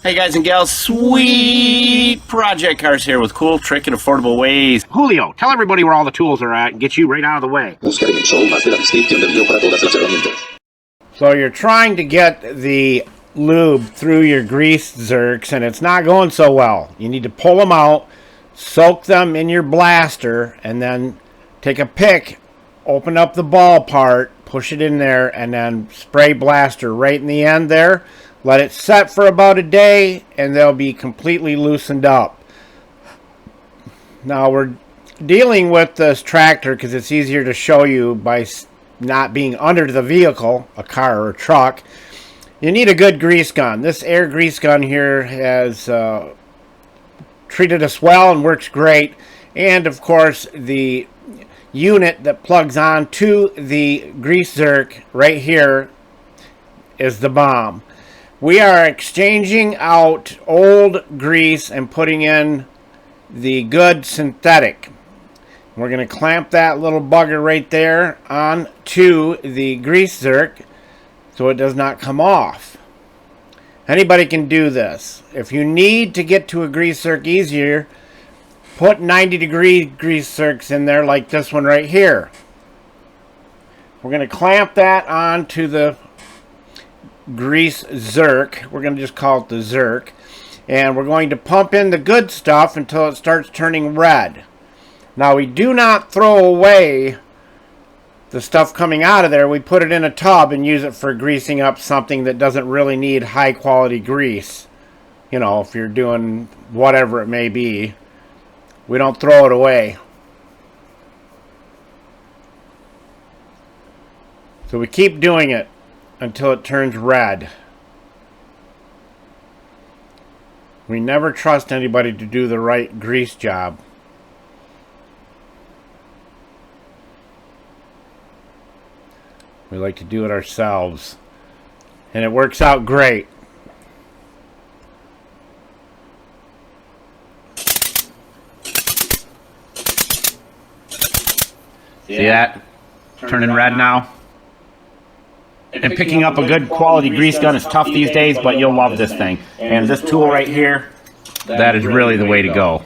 Hey guys and gals, sweet project cars here with cool, trick, and affordable ways. Julio, tell everybody where all the tools are at and get you right out of the way. So you're trying to get the lube through your grease zerks and it's not going so well. You need to pull them out, soak them in your blaster, and then take a pick, open up the ball part, push it in there, and then spray blaster right in the end there. Let it set for about a day, and they'll be completely loosened up. Now, we're dealing with this tractor because it's easier to show you by not being under the vehicle, a car or a truck. You need a good grease gun. This air grease gun here has treated us well and works great. And, of course, the unit that plugs on to the grease zerk right here is the bomb. We are exchanging out old grease and putting in the good synthetic. We're going to clamp that little bugger right there onto the grease zerk so it does not come off. Anybody can do this. If you need to get to a grease zerk easier, put 90-degree grease zerks in there like this one right here. We're going to clamp that onto the grease zerk. We're going to just call it the zerk, and we're going to pump in the good stuff until it starts turning red. Now, we do not throw away the stuff coming out of there. We put it in a tub and use it for greasing up something that doesn't really need high quality grease. You know, if you're doing whatever it may be, we don't throw it away. So we keep doing it until it turns red. We never trust anybody to do the right grease job. We like to do it ourselves. And it works out great. See that? Turning red now. And picking up a good quality grease gun is tough these days, but you'll love this thing. And this tool right here, that is really the way to go.